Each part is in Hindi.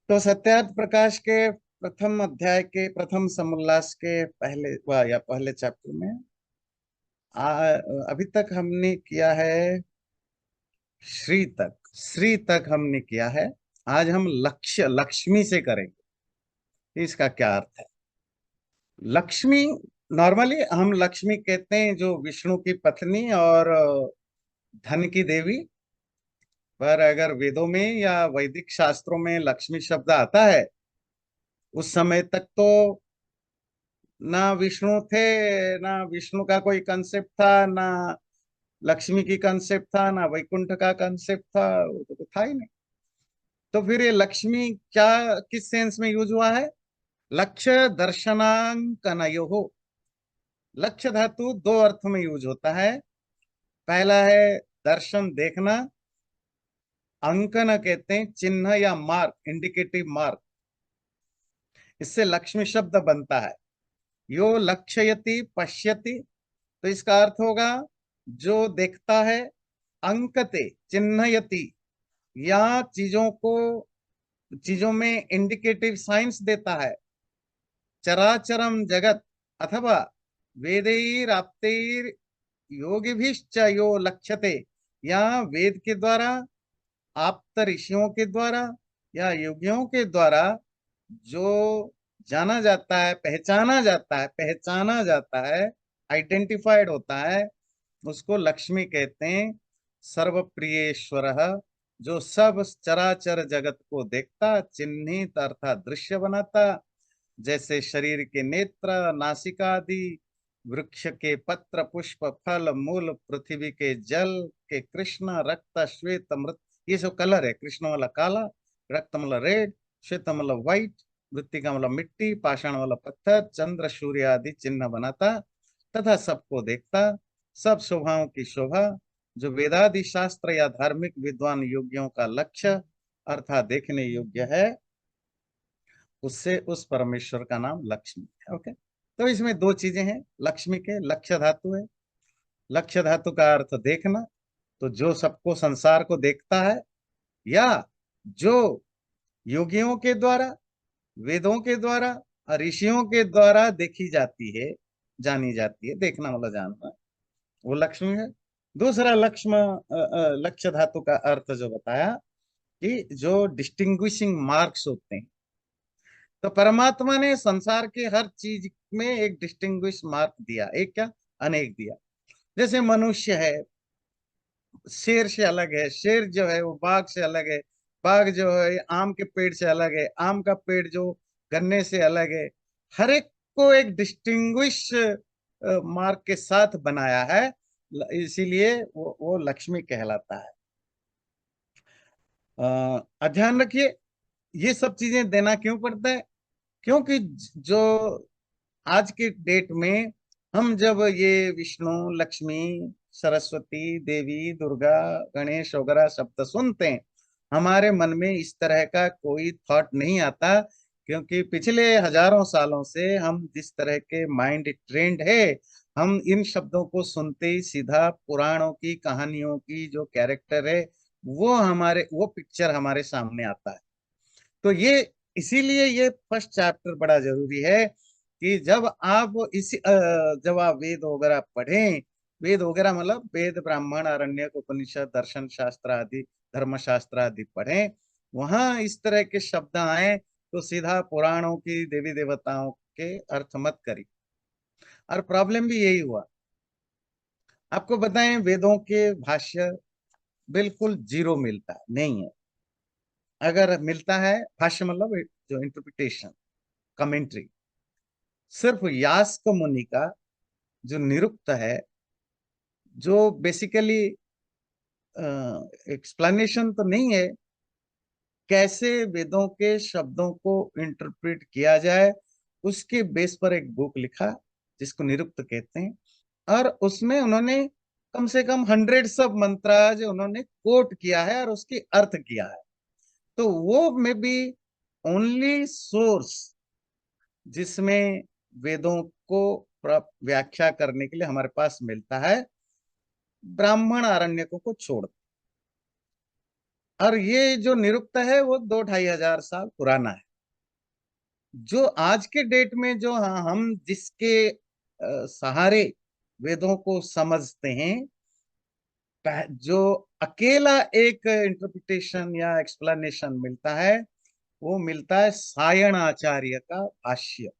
तो सत्यार्थ प्रकाश के प्रथम अध्याय के प्रथम समोल्लास के पहले या पहले चैप्टर में आ, अभी तक हमने किया है श्री तक हमने किया है। आज हम लक्ष्मी से करेंगे। इसका क्या अर्थ है? लक्ष्मी, नॉर्मली हम लक्ष्मी कहते हैं जो विष्णु की पत्नी और धन की देवी। पर अगर वेदों में या वैदिक शास्त्रों में लक्ष्मी शब्द आता है, उस समय तक तो ना विष्णु थे, ना विष्णु का कोई कंसेप्ट था, ना लक्ष्मी की कंसेप्ट था, ना वैकुंठ का कंसेप्ट था। वो तो था ही नहीं। तो फिर ये लक्ष्मी क्या, किस सेंस में यूज हुआ है? लक्ष्य दर्शनांकनयो हो। लक्ष्य धातु दो अर्थ में यूज होता है। पहला है दर्शन, देखना। अंकन कहते हैं चिन्ह या मार्क, इंडिकेटिव मार्क। इससे लक्ष्मी शब्द बनता है। यो लक्ष्यति पश्यति, तो इसका अर्थ होगा जो देखता है। अंकते चिन्हयति, या चीजों में इंडिकेटिव साइंस देता है। चराचरम जगत अथवा वेदैराप्तैर योगिभिश्च यो लक्ष्यते, या वेद के द्वारा, आप्त ऋषियों के द्वारा या योगियों के द्वारा जो जाना जाता है, पहचाना जाता है, आइडेंटिफाइड होता है, उसको लक्ष्मी कहते हैं। सर्वप्रियेश्वर, जो सब चराचर जगत को देखता, चिन्हित अर्थात दृश्य बनाता। जैसे शरीर के नेत्र, नासिका आदि, वृक्ष के पत्र, पुष्प, फल, मूल, पृथ्वी के जल के कृष्ण, रक्त, श्वेत, मृत, ये सब कलर है। कृष्ण वाला काला, रक्त मतलब रेड, श्वेत मतलब व्हाइट, मृत्तिका मतलब मिट्टी, पाषाण वाला पत्थर, चंद्र सूर्य आदि चिन्ह बनाता तथा सबको देखता। सब शोभाओं की शोभा, जो वेदादि शास्त्र या धार्मिक विद्वान योगियों का लक्ष्य अर्थात देखने योग्य है, उससे उस परमेश्वर का नाम लक्ष्मी है। ओके, तो इसमें दो चीजें हैं लक्ष्मी के। लक्ष्य धातु है, लक्ष्य धातु का अर्थ देखना, तो जो सबको, संसार को देखता है, या जो योगियों के द्वारा, वेदों के द्वारा, ऋषियों के द्वारा देखी जाती है, जानी जाती है। देखना मतलब जानना, वो लक्ष्मी है। दूसरा लक्ष्य धातु का अर्थ जो बताया कि जो डिस्टिंग्विशिंग मार्क्स होते हैं, तो परमात्मा ने संसार के हर चीज में एक डिस्टिंग्विश मार्क दिया। एक क्या, अनेक दिया। जैसे मनुष्य है, शेर से अलग है, शेर जो है वो बाघ से अलग है, बाघ जो है आम के पेड़ से अलग है, आम का पेड़ जो गन्ने से अलग है। हर एक को एक डिस्टिंग्विश मार्क के साथ बनाया है, इसीलिए वो लक्ष्मी कहलाता है। ध्यान रखिए, ये सब चीजें देना क्यों पड़ता है? क्योंकि जो आज के डेट में हम जब ये विष्णु, लक्ष्मी, सरस्वती देवी, दुर्गा, गणेश वगैरह शब्द सुनते हैं, हमारे मन में इस तरह का कोई थॉट नहीं आता। क्योंकि पिछले हजारों सालों से हम जिस तरह के माइंड ट्रेंड है, हम इन शब्दों को सुनते ही सीधा पुराणों की कहानियों की जो कैरेक्टर है, वो पिक्चर हमारे सामने आता है। तो ये, इसीलिए ये फर्स्ट चैप्टर बड़ा जरूरी है कि जब आप वेद वगैरह पढ़ें, वेद वगैरह मतलब वेद, ब्राह्मण, आरण्यक, उपनिषद, दर्शन शास्त्र आदि, धर्म शास्त्र आदि पढ़ें, वहां इस तरह के शब्द आए तो सीधा पुराणों की, देवी देवताओं के अर्थ मत करिए। और प्रॉब्लम भी यही हुआ। आपको बताएं, वेदों के भाष्य बिल्कुल जीरो मिलता है, नहीं है। अगर मिलता है भाष्य मतलब जो इंटरप्रिटेशन, कमेंट्री, सिर्फ यास्क मुनि का जो निरुक्त है, जो बेसिकली एक्सप्लेनेशन तो नहीं है, कैसे वेदों के शब्दों को इंटरप्रेट किया जाए, उसके बेस पर एक बुक लिखा जिसको निरुक्त कहते हैं। और उसमें उन्होंने कम से कम हंड्रेड्स ऑफ मंत्राज उन्होंने कोट किया है और उसकी अर्थ किया है। तो वो में बी ओनली सोर्स जिसमें वेदों को व्याख्या करने के लिए हमारे पास मिलता है, ब्राह्मण आरण्यकों को छोड़। और ये जो निरुक्त है वो 2-2,500 साल पुराना है। जो आज के डेट में जो हम जिसके सहारे वेदों को समझते हैं, जो अकेला एक इंटरप्रिटेशन या एक्सप्लेनेशन मिलता है, वो मिलता है सायण आचार्य का भाष्य।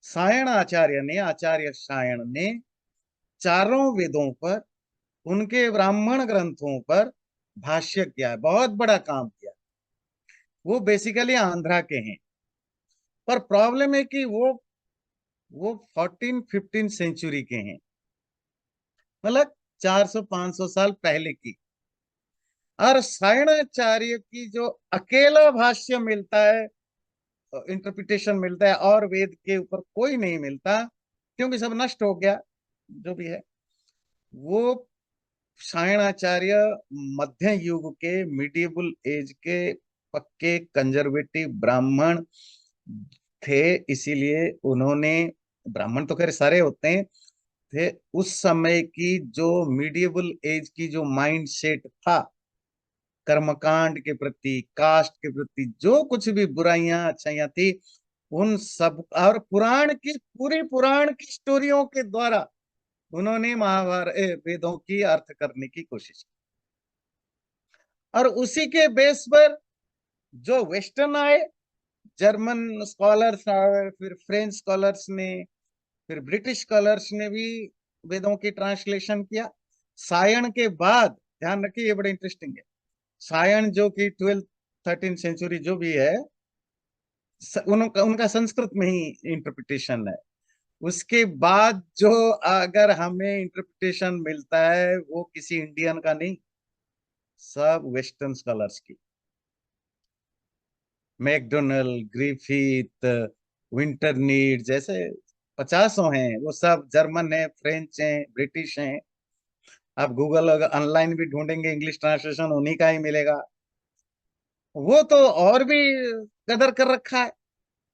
सायण आचार्य ने, आचार्य सायण ने चारों वेदों पर, उनके ब्राह्मण ग्रंथों पर भाष्य किया है, बहुत बड़ा काम किया। वो बेसिकली आंध्रा के हैं, पर प्रॉब्लम है कि वो 14-15 सेंचुरी के हैं, मतलब 400-500 साल पहले की। और सायणाचार्य की जो अकेला भाष्य मिलता है, इंटरप्रिटेशन मिलता है, और वेद के ऊपर कोई नहीं मिलता, क्योंकि सब नष्ट हो गया जो भी है। वो सायणाचार्य मध्य युग के, मिडिवल एज के पक्के कंजर्वेटिव ब्राह्मण थे। इसीलिए उन्होंने, ब्राह्मण तो खैर सारे होते हैं, थे उस समय की जो मिडिवल एज की जो माइंड सेट था, कर्मकांड के प्रति, कास्ट के प्रति, जो कुछ भी बुराइयां अच्छाइयां थी, उन सब, और पुराण की, पूरी पुराण की स्टोरियों के द्वारा उन्होंने महाभारत वेदों की अर्थ करने की कोशिश की। और उसी के बेस पर जो वेस्टर्न आए, जर्मन स्कॉलर्स आए, फिर फ्रेंच स्कॉलर्स ने, फिर ब्रिटिश स्कॉलर्स ने भी वेदों की ट्रांसलेशन किया। सायण के बाद, ध्यान रखिए ये बड़ा इंटरेस्टिंग है, सायण जो कि 12th-13th सेंचुरी जो भी है, उनका उनका संस्कृत में ही इंटरप्रिटेशन है। उसके बाद जो अगर हमें इंटरप्रिटेशन मिलता है, वो किसी इंडियन का नहीं, सब वेस्टर्न स्कॉलर्स की। मैकडोनल, ग्रिफिथ, विंटरनीड जैसे 50 हैं, वो सब जर्मन है, फ्रेंच हैं, ब्रिटिश हैं। आप गूगल अगर ऑनलाइन भी ढूंढेंगे, इंग्लिश ट्रांसलेशन उन्हीं का ही मिलेगा। वो तो और भी कदर कर रखा है,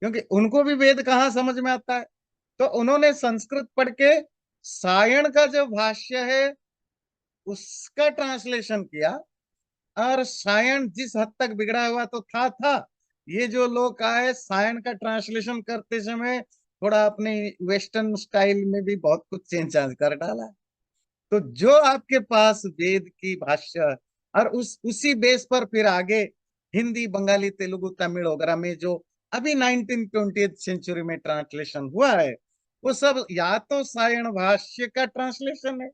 क्योंकि उनको भी वेद कहाँ समझ में आता है। तो उन्होंने संस्कृत पढ़ के सायण का जो भाष्य है उसका ट्रांसलेशन किया। और सायण जिस हद तक बिगड़ा हुआ तो था, ये जो लोग आए सायण का ट्रांसलेशन करते समय थोड़ा अपने वेस्टर्न स्टाइल में भी बहुत कुछ चेंज कर डाला। तो जो आपके पास वेद की भाषा, और उसी बेस पर फिर आगे हिंदी, बंगाली, तेलुगु, तमिल वगैरह में जो अभी 19th-20th सेंचुरी में ट्रांसलेशन हुआ है, वो सब या तो सायण भाष्य का ट्रांसलेशन है,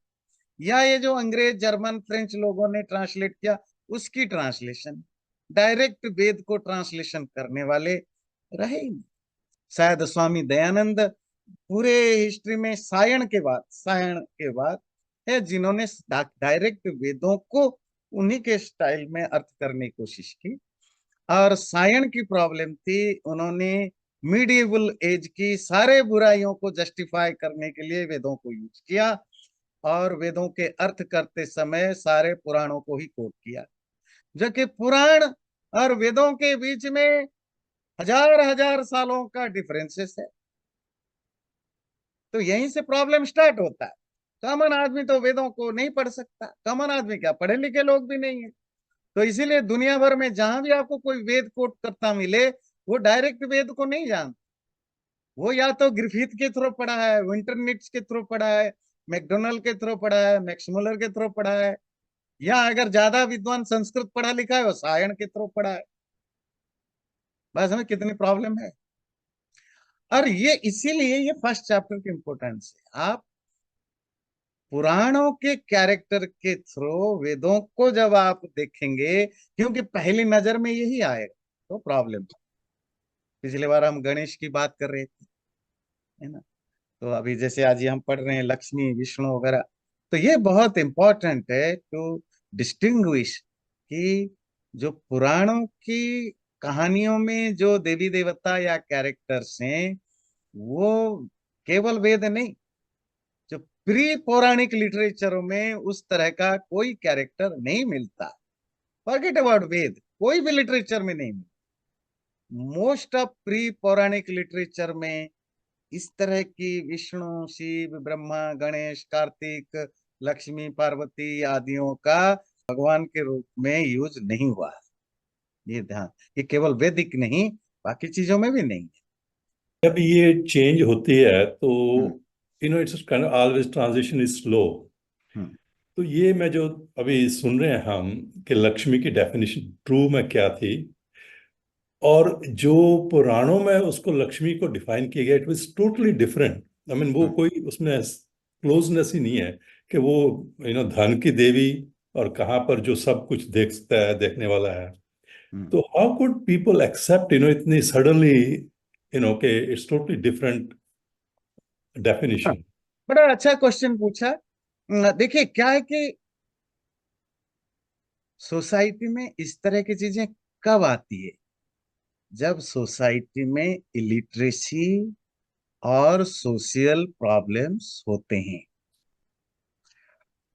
या ये जो अंग्रेज, जर्मन, फ्रेंच लोगों ने ट्रांसलेट किया उसकी ट्रांसलेशन। डायरेक्ट वेद को ट्रांसलेशन करने वाले रहे ही नहीं। शायद स्वामी दयानंद पूरे हिस्ट्री में सायण के बाद है जिन्होंने डायरेक्ट वेदों को उन्हीं के स्टाइल में अर्थ करने की कोशिश की। और सायण की प्रॉब्लम थी, उन्होंने मिडिवल एज की सारे बुराइयों को जस्टिफाई करने के लिए वेदों को यूज किया, और वेदों के अर्थ करते समय सारे पुराणों को ही कोट किया, जबकि पुराण और वेदों के बीच में हजार हजार सालों का डिफरेंसेस है। तो यहीं से प्रॉब्लम स्टार्ट होता है। कॉमन आदमी तो वेदों को नहीं पढ़ सकता, कॉमन आदमी क्या, पढ़े लिखे लोग भी नहीं है। तो इसीलिए दुनिया भर में जहां भी आपको कोई वेद कोट करता मिले, वो डायरेक्ट वेद को नहीं जानता। वो या तो ग्रिफिथ के थ्रू पढ़ा है, विंटरनिट्स के थ्रू पढ़ा है, मैकडोनल्ड के थ्रू पढ़ा है, मैक्समुलर के थ्रू पढ़ा है, या अगर ज्यादा विद्वान संस्कृत पढ़ा लिखा है वो सायण के थ्रू पढ़ा है। बस हमें कितनी प्रॉब्लम है। और ये इसीलिए ये फर्स्ट चैप्टर की इंपॉर्टेंस है। आप पुराणों के कैरेक्टर के थ्रू वेदों को जब आप देखेंगे, क्योंकि पहली नजर में यही आएगा, तो प्रॉब्लम। पिछले बार हम गणेश की बात कर रहे थे, है ना, तो अभी जैसे आज ये हम पढ़ रहे हैं लक्ष्मी, विष्णु वगैरह। तो ये बहुत इंपॉर्टेंट है टू डिस्टिंग्विश कि जो पुराणों की कहानियों में जो देवी देवता या कैरेक्टर्स हैं, वो केवल वेद नहीं, जो प्री पौराणिक लिटरेचर में उस तरह का कोई कैरेक्टर नहीं मिलता। फॉरगेट अबाउट वेद, कोई भी लिटरेचर में नहीं मिलता। मोस्ट ऑफ प्री पौराणिक लिटरेचर में इस तरह की विष्णु, शिव, ब्रह्मा, गणेश, कार्तिक, लक्ष्मी, पार्वती आदियों का भगवान के रूप में यूज नहीं हुआ है। ये ध्यान, ये केवल वैदिक नहीं, बाकी चीजों में भी नहीं है। जब ये चेंज होती है तो hmm. It's kind of always transition is slow. Hmm. तो ये मैं जो अभी सुन रहे हैं हम कि लक्ष्मी की डेफिनेशन ट्रू में क्या थी, और जो पुराणों में उसको लक्ष्मी को डिफाइन किया गया, it was totally different. I mean वो हम्म। कोई उसमें क्लोजनेस ही नहीं है कि वो धन की देवी और कहाँ पर जो सब कुछ देखता है, देखने वाला है। हम्म। तो हाउ कुड पीपल एक्सेप्ट इतनी सडनली के इट्स टोटली डिफरेंट हाँ, डेफिनेशन। बड़ा अच्छा क्वेश्चन पूछा। देखिए क्या है कि सोसाइटी में इस तरह की चीजें कब आती है, जब सोसाइटी में इलिटरेसी और सोशल प्रॉब्लम्स होते हैं।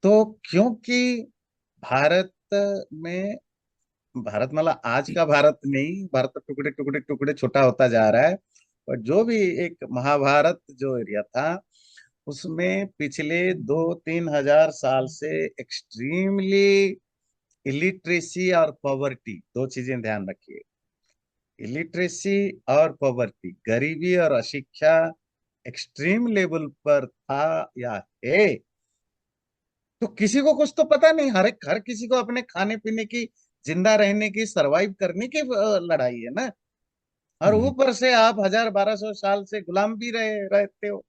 तो क्योंकि भारत में, भारत मतलब आज का भारत नहीं, भारत तो टुकड़े टुकड़े टुकड़े छोटा होता जा रहा है। और जो भी एक महाभारत जो एरिया था, उसमें पिछले 2-3 हजार साल से एक्सट्रीमली इलिटरेसी और पॉवर्टी, दो चीजें ध्यान रखिए। इलिटरेसी और पॉवर्टी, गरीबी और अशिक्षा एक्सट्रीम लेवल पर था या है। तो किसी को कुछ तो पता नहीं, हर किसी को अपने खाने पीने की, जिंदा रहने की, सरवाइव करने की लड़ाई है ना। और ऊपर से आप 1000-1200 साल से गुलाम भी रहते हो।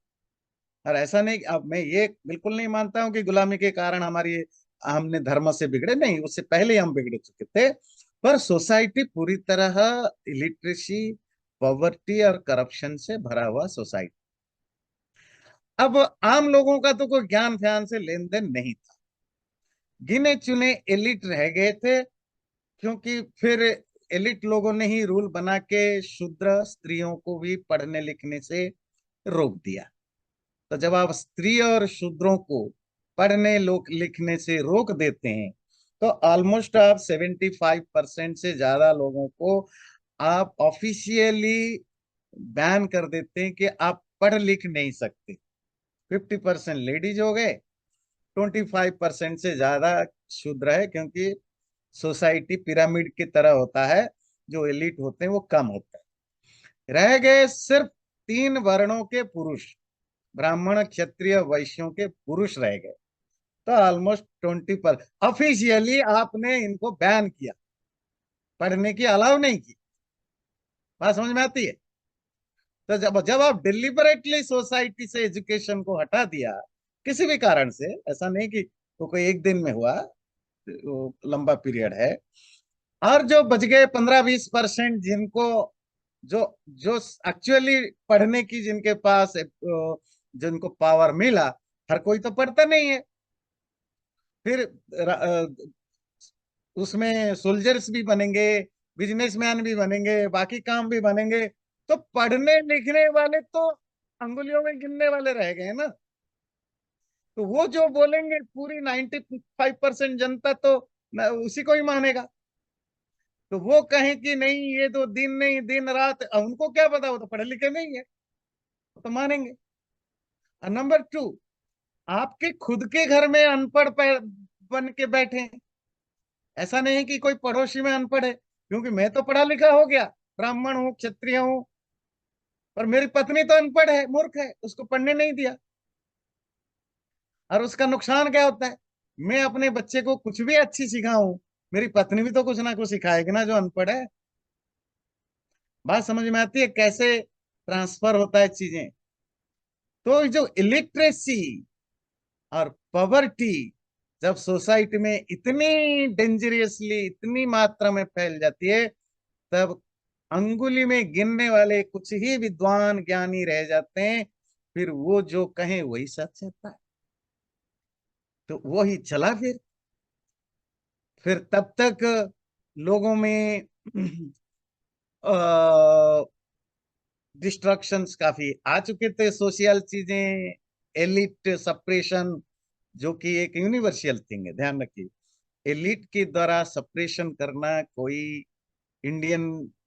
और ऐसा नहीं, अब मैं ये बिल्कुल नहीं मानता हूँ कि गुलामी के कारण हमने धर्म से बिगड़े, नहीं, उससे पहले ही हम बिगड़ चुके थे। पर सोसाइटी पूरी तरह इलिटरेसी, पॉवर्टी और करप्शन से भरा हुआ सोसाइटी। अब आम लोगों का तो कोई ज्ञान फ्यान से लेन देन नहीं था। गिने चुने एलिट रह गए थे, क्योंकि फिर एलिट लोगों ने ही रूल बना के शूद्र स्त्रियों को भी पढ़ने लिखने से रोक दिया। तो जब आप स्त्री और शूद्रों को पढ़ने लिखने से रोक देते हैं, तो ऑलमोस्ट आप 75% से ज्यादा लोगों को आप ऑफिशियली बैन कर देते हैं कि आप पढ़ लिख नहीं सकते। 50% लेडीज हो गए, 25% से ज्यादा शूद्र है, क्योंकि सोसाइटी पिरामिड की तरह होता है, जो एलिट होते हैं वो कम होता है। रह गए सिर्फ 3 वर्णों के पुरुष, ब्राह्मण क्षत्रिय वैश्यों के पुरुष रह गए। तो ऑलमोस्ट 20 पर ऑफिशियली आपने इनको बैन किया, पढ़ने की अलाउ नहीं की। बात समझ में आती है? तो जब जब आप डिलिबरेटली सोसाइटी से एजुकेशन को हटा दिया, किसी भी कारण से, ऐसा नहीं कि वो कोई एक दिन में हुआ, वो लंबा पीरियड है। और जो बच गए 15-20% जिनको, जो जो एक्चुअली पढ़ने की, जिनके पास जिनको पावर मिला, हर कोई तो पढ़ता नहीं है। फिर उसमें सोल्जर्स भी बनेंगे, बिजनेसमैन भी बनेंगे, बाकी काम भी बनेंगे। तो पढ़ने लिखने वाले तो अंगुलियों में गिनने वाले रह गए ना। तो वो जो बोलेंगे, पूरी 95% जनता तो उसी को ही मानेगा। तो वो कहें कि नहीं, ये तो दिन नहीं दिन रात, उनको क्या पता, वो तो पढ़े लिखे नहीं है, तो मानेंगे। और नंबर 2, आपके खुद के घर में अनपढ़ बन के बैठे हैं। ऐसा नहीं कि कोई पड़ोसी में अनपढ़ है, क्योंकि मैं तो पढ़ा लिखा हो गया, ब्राह्मण हूँ, क्षत्रिय हूँ, पर मेरी पत्नी तो अनपढ़ है, मूर्ख है, उसको पढ़ने नहीं दिया। और उसका नुकसान क्या होता है? मैं अपने बच्चे को कुछ भी अच्छी सिखाऊं, मेरी पत्नी भी तो कुछ ना कुछ सिखाएगी ना, जो अनपढ़ है। बात समझ में आती है कैसे ट्रांसफर होता है चीजें? तो जो इलिटरेसी और पॉवर्टी जब सोसाइटी में इतनी डेंजरियसली, इतनी मात्रा में फैल जाती है, तब अंगुली में गिनने वाले कुछ ही विद्वान ज्ञानी रह जाते हैं। फिर वो जो कहें वही सच रहता है। तो वो ही चला फिर तब तक लोगों में डिस्ट्रक्शंस काफी आ चुके थे, सोशल चीजें, एलिट सप्रेशन, जो कि एक यूनिवर्सल थिंग है, ध्यान रखिए। एलिट के द्वारा सप्रेशन करना कोई इंडियन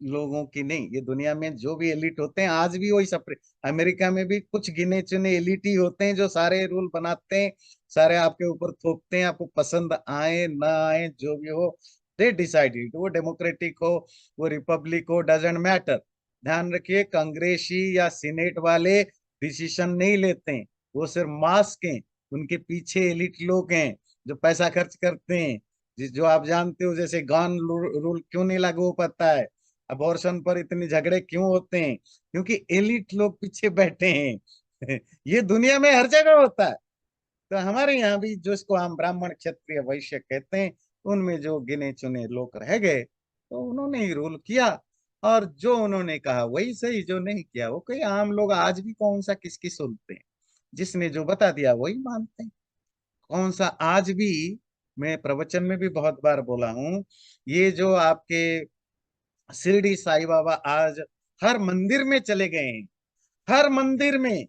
लोगों की नहीं, ये दुनिया में जो भी एलिट होते हैं आज भी वही सब। अमेरिका में भी कुछ गिने चुने एलिट ही होते हैं जो सारे रूल बनाते हैं, सारे आपके ऊपर थोपते हैं, आपको पसंद आए ना आए जो भी हो, दे डिसाइडेड। वो डेमोक्रेटिक हो, वो रिपब्लिक हो, डजेंट मैटर। ध्यान रखिए, कांग्रेसी या सीनेट वाले डिसीजन नहीं लेते हैं, वो सिर्फ मास्क हैं, उनके पीछे एलिट लोग हैं जो पैसा खर्च करते हैं। जो आप जानते हो, जैसे गन रूल क्यों नहीं लागू हो पाता है, अबॉर्शन पर इतने झगड़े क्यों होते हैं, क्योंकि एलिट लोग पीछे बैठे हैं। ये दुनिया में हर जगह होता है। तो हमारे यहाँ भी जो इसको हम ब्राह्मण क्षत्रिय वैश्य कहते हैं, उनमें जो गिने चुने लोग रह गए तो उन्होंने ही रूल किया, और जो उन्होंने कहा वही सही, जो नहीं किया वो कोई। आम लोग आज भी कौन सा किसकी सुनते हैं, जिसने जो बता दिया वही मानते हैं। कौन सा आज भी, मैं प्रवचन में भी बहुत बार बोला हूं, ये जो आपके शिरडी साईं बाबा आज हर मंदिर में चले गए हैं, हर मंदिर में,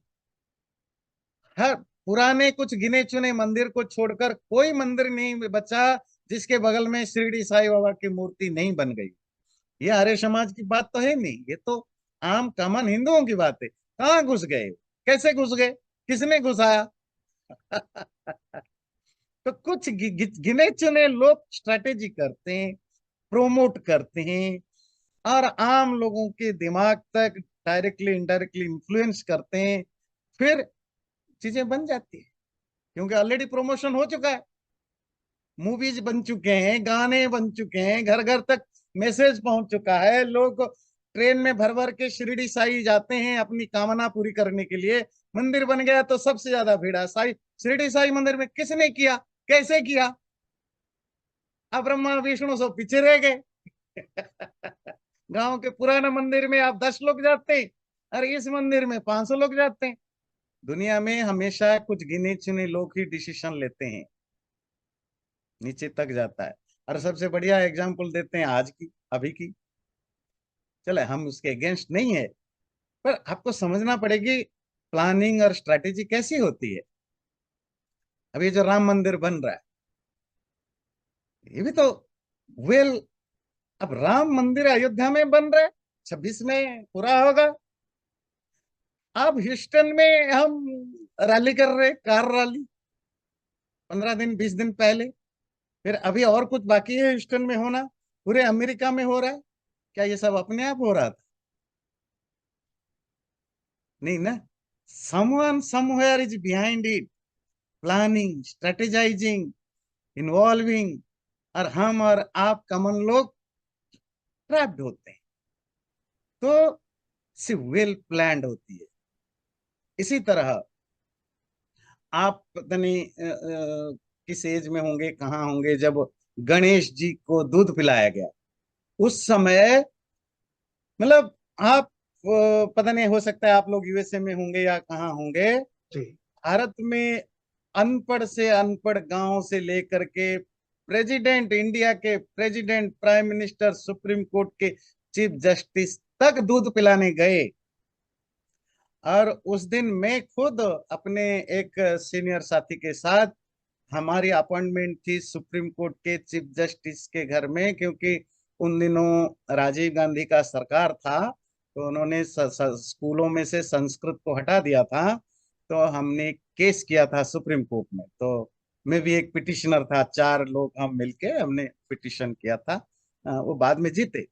हर पुराने कुछ गिने चुने मंदिर को छोड़कर कोई मंदिर नहीं बचा जिसके बगल में शिरडी साईं बाबा की मूर्ति नहीं बन गई। ये आर्य समाज की बात तो है नहीं, ये तो आम कॉमन हिंदुओं की बात है। कहाँ घुस गए, कैसे घुस गए, किसने घुसाया? तो कुछ गिने चुने लोग स्ट्रेटेजी करते हैं, प्रोमोट करते हैं, और आम लोगों के दिमाग तक डायरेक्टली इनडायरेक्टली इन्फ्लुएंस करते हैं। फिर चीजें बन जाती है, क्योंकि ऑलरेडी प्रमोशन हो चुका है, मूवीज बन चुके हैं, गाने बन चुके हैं, घर घर तक मैसेज पहुंच चुका है। लोग ट्रेन में भर भर के शिरडी साई जाते हैं अपनी कामना पूरी करने के लिए। मंदिर बन गया तो सबसे ज्यादा भीड़ है साई, शिरडी साई मंदिर में। किसने किया, कैसे किया? अब ब्रह्मा विष्णु सब पीछे रह गए। गांव के पुराने मंदिर में आप 10 लोग जाते हैं, और इस मंदिर में 500 लोग जाते हैं। दुनिया में हमेशा कुछ गिने चुने लोग ही डिसीजन लेते हैं, नीचे तक जाता है। और सबसे बढ़िया एग्जाम्पल देते हैं आज की, अभी की। चले, हम उसके अगेंस्ट नहीं है, पर आपको समझना पड़ेगी प्लानिंग और स्ट्रेटेजी कैसी होती है। अभी जो राम मंदिर बन रहा है, ये भी तो वेल, अब राम मंदिर अयोध्या में बन रहा है, 26 में पूरा होगा। अब ह्यूस्टन में हम रैली कर रहे, कार रैली, 15 दिन 20 दिन पहले। फिर अभी और कुछ बाकी है ह्यूस्टन में होना, पूरे अमेरिका में हो रहा है। क्या ये सब अपने आप हो रहा था? नहीं ना, someone somewhere is behind it, planning, strategising, involving, और हम और आप कॉमन लोग ट्रैप्ड होते हैं। तो सिर्फ वेल प्लान्ड होती है। इसी तरह आप पता नहीं किस एज में होंगे, कहाँ होंगे, जब गणेश जी को दूध पिलाया गया उस समय, मतलब आप पता नहीं, हो सकता है आप लोग यूएसए में होंगे या कहाँ होंगे, जी। भारत में अनपढ़ से अनपढ़ गांव से लेकर के प्रेसिडेंट, इंडिया के president, prime minister, supreme court के चीफ जस्टिस तक दूध पिलाने गए। और उस दिन मैं खुद अपने एक सीनियर साथी के साथ, हमारी अपॉइंटमेंट थी सुप्रीम कोर्ट के चीफ जस्टिस के घर में, क्योंकि उन दिनों राजीव गांधी का सरकार था, तो उन्होंने स्कूलों में से संस्कृत को हटा दिया था। तो हमने केस किया था सुप्रीम कोर्ट में, तो मैं भी एक पिटिशनर था, 4 लोग हम मिलके हमने पिटिशन किया था। वो बाद में जीते।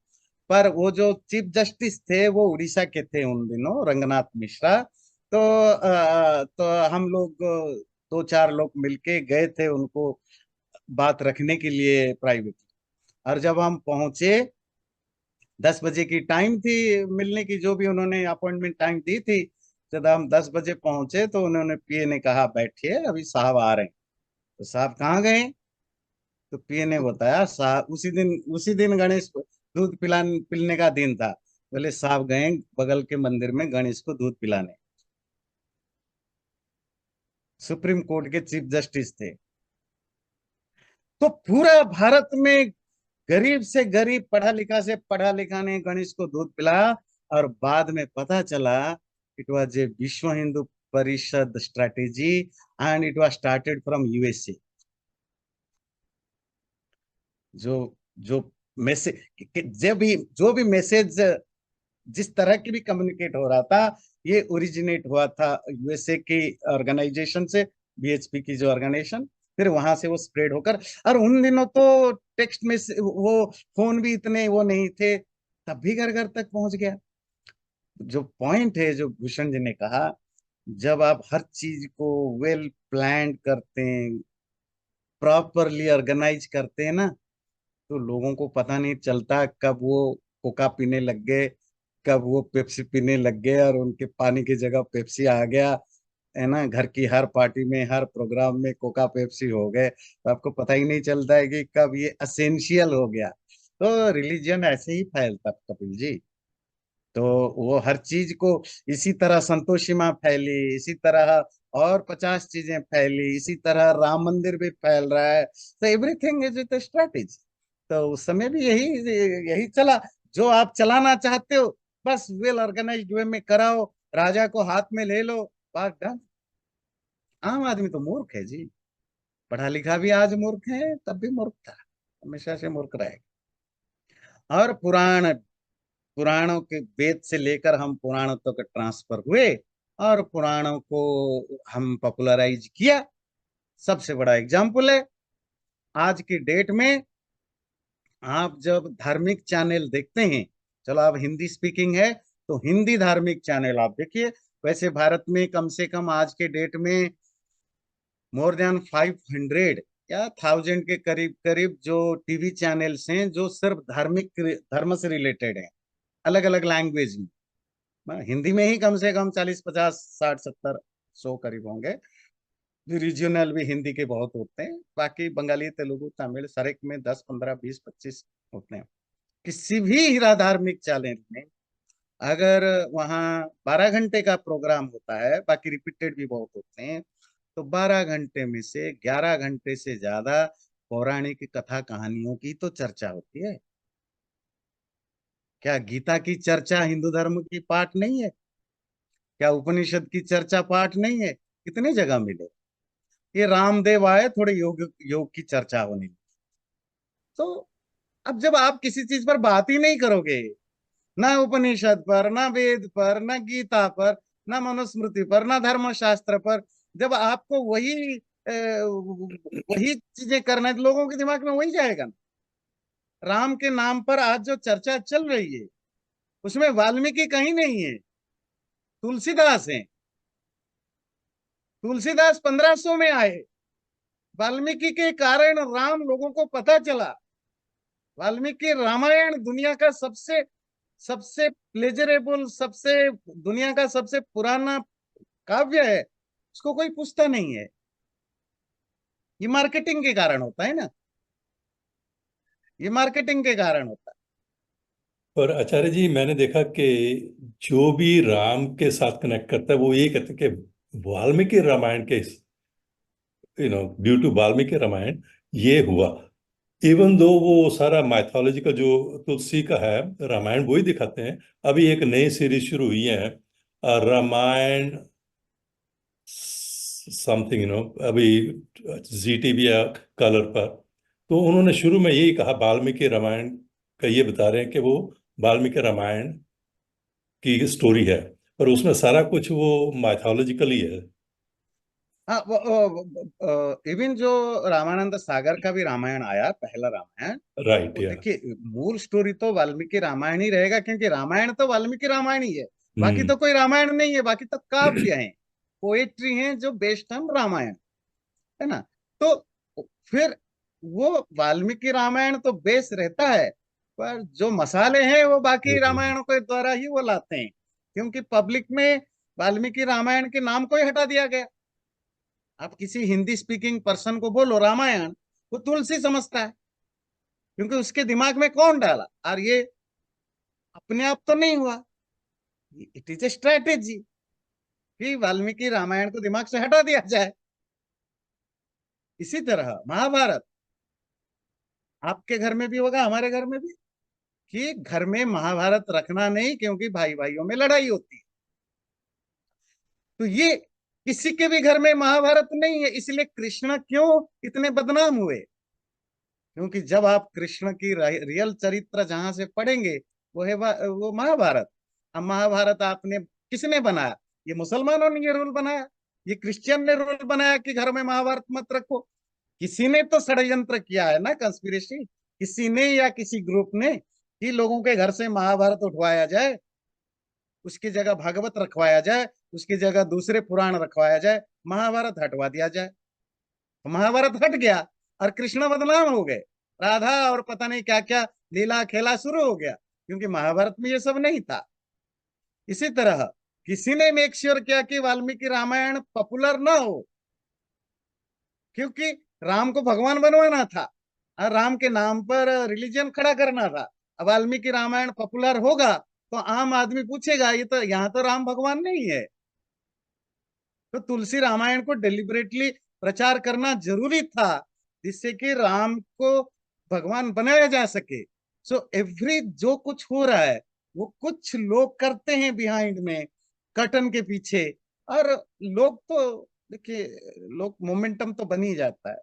पर वो जो चीफ जस्टिस थे वो उड़ीसा के थे उन दिनों, रंगनाथ मिश्रा। तो तो हम लोग 2-4 लोग मिलके गए थे उनको बात रखने के लिए प्राइवेट। और जब हम पहुंचे, 10 बजे की टाइम थी मिलने की, जो भी उन्होंने अपॉइंटमेंट टाइम दी थी। जब हम 10 बजे पहुंचे तो उन्होंने पीए ने कहा बैठिए, अभी साहब आ रहे हैं। तो साहब कहाँ गए? तो पीए ने बताया, साहब उसी दिन गणेश को दूध पिलने का दिन था। बोले साहब गए बगल के मंदिर में गणेश को दूध पिलाने। सुप्रीम कोर्ट के चीफ जस्टिस थे। तो पूरा भारत में गरीब से गरीब, पढ़ा लिखा से पढ़ा लिखा ने गणेश को दूध पिलाया। और बाद में पता चला इट वाज ए विश्व Hindu Parishad strategy, and it was started from USA. जो जो मैसेज जो भी मैसेज जिस तरह की भी कम्युनिकेट हो रहा था, ये ओरिजिनेट हुआ था यूएसए की ऑर्गेनाइजेशन से, बीएचपी की जो ऑर्गेनाइजेशन, फिर वहां से वो स्प्रेड होकर। और उन दिनों तो टेक्स्ट में वो फोन भी इतने वो नहीं थे, तब भी घर घर तक पहुंच गया। जो पॉइंट है जो भूषण जी ने कहा, जब आप हर चीज को वेल प्लान करते हैं, प्रॉपरली ऑर्गेनाइज करते हैं ना, तो लोगों को पता नहीं चलता कब वो कोका पीने लग गए, कब वो पेप्सी पीने लग गए, और उनके पानी की जगह पेप्सी आ गया, है ना। घर की हर पार्टी में, हर प्रोग्राम में कोका पेप्सी हो गए, तो आपको पता ही नहीं चलता है कि कब ये असेंशियल हो गया। तो रिलीजन ऐसे ही फैलता कपिल जी। तो वो हर चीज को इसी तरह संतोषी माँ फैली, इसी तरह और 50 चीजें फैली, इसी तरह राम मंदिर भी फैल रहा है। तो एवरीथिंग इज विद स्ट्रेटेजी। तो उस समय भी यही यही चला। जो आप चलाना चाहते हो, बस वेल ऑर्गेनाइज्ड वे में कराओ, राजा को हाथ में ले लो, बात डन। आम आदमी तो मूर्ख है जी। पढ़ा लिखा भी आज मूर्ख है, तब भी मूर्ख था, हमेशा से मूर्ख रहेगा। और पुराणों के वेद से लेकर हम पुराणों तक ट्रांसफर हुए, और पुराणों को हम पॉपुलराइज किया। सबसे बड़ा एग्जाम्पल है आज की डेट में, आप जब धार्मिक चैनल देखते हैं, चलो आप हिंदी स्पीकिंग है तो हिंदी धार्मिक चैनल आप देखिए। वैसे भारत में कम से कम आज के डेट में मोर देन 500 या 1000 के करीब करीब जो टीवी चैनल्स हैं, जो सिर्फ धार्मिक धर्म से रिलेटेड हैं, अलग अलग लैंग्वेज में। हिंदी में ही कम से कम 40 50 60 70 100 करीब होंगे। रीजनल भी हिंदी के बहुत होते हैं, बाकी बंगाली तेलुगु तमिल सरेक में 10 15 20 25 होते हैं। किसी भी हीरा धार्मिक चैनल में अगर वहाँ 12 घंटे का प्रोग्राम होता है, बाकी रिपीटेड भी बहुत होते हैं, तो 12 घंटे में से 11 घंटे से ज्यादा पौराणिक कथा कहानियों की तो चर्चा होती है। क्या गीता की चर्चा हिंदू धर्म की पाठ नहीं है? क्या उपनिषद की चर्चा पाठ नहीं है? कितनी जगह मिले। ये रामदेव आए, थोड़े योग योग की चर्चा होने लगी। तो अब जब आप किसी चीज पर बात ही नहीं करोगे, ना उपनिषद पर, ना वेद पर, ना गीता पर, ना मनुस्मृति पर, ना धर्मशास्त्र पर, जब आपको वही चीजें करना है, तो लोगों के दिमाग में वही जाएगा ना। राम के नाम पर आज जो चर्चा चल रही है, उसमें वाल्मीकि कहीं नहीं है, तुलसीदास है। तुलसीदास 1500 में आए। वाल्मीकि के कारण राम लोगों को पता चला। वाल्मीकि रामायण दुनिया का सबसे सबसे प्लेजरेबल, सबसे दुनिया का सबसे पुराना काव्य है, उसको कोई पूछता नहीं है। ये मार्केटिंग के कारण होता है ना, ये मार्केटिंग के कारण होता पर आचार्य जी, मैंने देखा कि जो भी राम के साथ कनेक्ट करता है वो ये कहते हैं कि वाल्मीकि रामायण के, ड्यू टू वाल्मीकि रामायण ये हुआ। इवन दो वो सारा माइथोलॉजिकल जो तुलसी का है, रामायण वही दिखाते हैं। अभी एक नई सीरीज शुरू हुई है, रामायण समथिंग, अभी जी टीवी या कलर पर। तो उन्होंने शुरू में यही कहा, वाल्मीकि रामायण का ये बता रहे हैं कि वो वाल्मीकि रामायण की स्टोरी है, पर उसमें सारा कुछ वो माइथोलॉजिकल ही है। है। हाँ, इवन जो रामानंद सागर का भी रामायण आया, पहला रामायण, राइट, वो या। देखिए मूल स्टोरी तो वाल्मीकि रामायण ही रहेगा, क्योंकि रामायण तो वाल्मीकि रामायण ही है। बाकी हम्म। तो कोई रामायण नहीं है, बाकी तो काव्य हैं, पोएट्री हैं जो बेस्ड ऑन रामायण, है ना। तो फिर वो वाल्मीकि रामायण तो बेस रहता है, पर जो मसाले हैं वो बाकी रामायणों के द्वारा ही वो लाते हैं, क्योंकि पब्लिक में वाल्मीकि रामायण के नाम को ही हटा दिया गया। आप किसी हिंदी स्पीकिंग पर्सन को बोलो रामायण, वो तुलसी समझता है, क्योंकि उसके दिमाग में कौन डाला। और ये अपने आप तो नहीं हुआ, इट इज ए स्ट्रेटेजी कि वाल्मीकि रामायण को दिमाग से हटा दिया जाए। इसी तरह महाभारत आपके घर में भी होगा, हमारे घर में भी, कि घर में महाभारत रखना नहीं, क्योंकि भाई भाइयों में लड़ाई होती है। तो ये किसी के भी घर में महाभारत नहीं है, इसलिए कृष्ण क्यों इतने बदनाम हुए? क्योंकि जब आप कृष्ण की रियल चरित्र जहां से पढ़ेंगे वो है वो महाभारत। अब महाभारत आपने किसने बनाया? ये मुसलमानों ने ये रूल बनाया, ये क्रिश्चियन ने रूल बनाया कि घर में महाभारत मत रखो। किसी ने तो षड्यंत्र किया है ना, कंस्पिरेसी, किसी ने या किसी ग्रुप ने, कि लोगों के घर से महाभारत उठवाया जाए, उसकी जगह भागवत रखवाया जाए, उसकी जगह दूसरे पुराण रखवाया जाए, महाभारत हटवा दिया जाए। तो महाभारत हट गया और कृष्ण बदनाम हो गए, राधा और पता नहीं क्या क्या लीला खेला शुरू हो गया, क्योंकि महाभारत में ये सब नहीं था। इसी तरह किसी ने मेक श्योर किया कि वाल्मीकि रामायण पॉपुलर ना हो, क्योंकि राम को भगवान बनवाना था और राम के नाम पर रिलीजन खड़ा करना था। अब वाल्मीकि रामायण पॉपुलर होगा तो आम आदमी पूछेगा ये तो, यहाँ तो राम भगवान नहीं है। तो तुलसी रामायण को डिलिबरेटली प्रचार करना जरूरी था, जिससे कि राम को भगवान बनाया जा सके। सो एवरी जो कुछ हो रहा है वो कुछ लोग करते हैं बिहाइंड में, कर्टन के पीछे। और लोग तो देखिए, लोग मोमेंटम तो बन ही जाता है।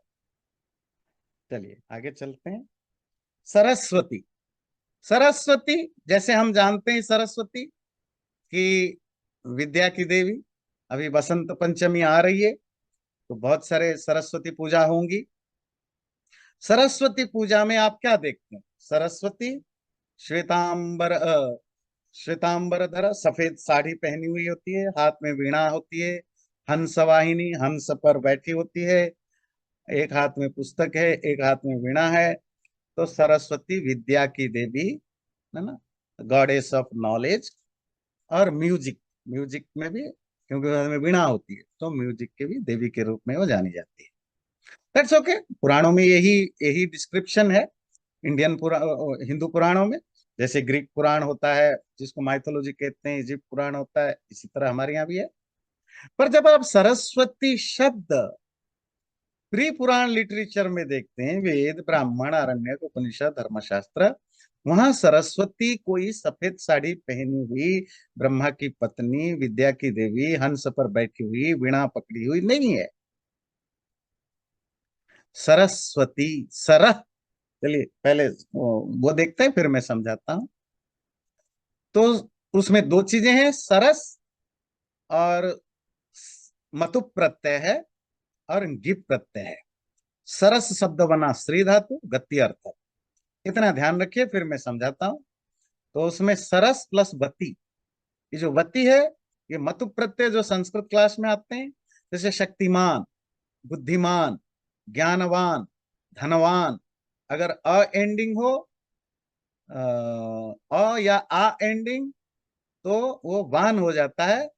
चलिए आगे चलते हैं। सरस्वती। सरस्वती, जैसे हम जानते हैं सरस्वती की विद्या की देवी। अभी बसंत पंचमी आ रही है तो बहुत सारे सरस्वती पूजा होंगी। सरस्वती पूजा में आप क्या देखते हैं? सरस्वती श्वेतांबर श्वेतांबर धरा, सफेद साड़ी पहनी हुई होती है, हाथ में वीणा होती है, हंस वाहिनी हंस पर बैठी होती है, एक हाथ में पुस्तक है, एक हाथ में वीणा है। तो सरस्वती विद्या की देवी है ना, गॉडेस ऑफ नॉलेज। और म्यूजिक, म्यूजिक में भी, क्योंकि उसमें वीणा होती है तो म्यूजिक के भी देवी के रूप में वो जानी जाती है। दैट्स ओके, पुराणों में यही यही डिस्क्रिप्शन है। इंडियन हिंदू पुराणों में, जैसे ग्रीक पुराण होता है जिसको माइथोलॉजी कहते हैं, इजिप्ट पुराण होता है, इसी तरह हमारे यहाँ भी है। पर जब आप सरस्वती शब्द प्री पुराण लिटरेचर में देखते हैं, वेद ब्राह्मण आरण्यक उपनिषद धर्मशास्त्र, वहां सरस्वती कोई सफेद साड़ी पहनी हुई ब्रह्मा की पत्नी, विद्या की देवी, हंस पर बैठी हुई, वीणा पकड़ी हुई नहीं है। सरस्वती सरह, चलिए पहले वो देखते हैं फिर मैं समझाता हूं। तो उसमें दो चीजें हैं, सरस और मतु प्रत्यय है और गिप प्रत्यय है। सरस शब्द बना श्री धातु, गति अर्थ। इतना ध्यान रखिए फिर मैं समझाता हूं। तो उसमें सरस प्लस वती, ये जो वती है ये मतु प्रत्यय जो संस्कृत क्लास में आते हैं, जैसे शक्तिमान, बुद्धिमान, ज्ञानवान, धनवान। अगर अ एंडिंग हो, या आ एंडिंग, तो वो वान हो जाता है।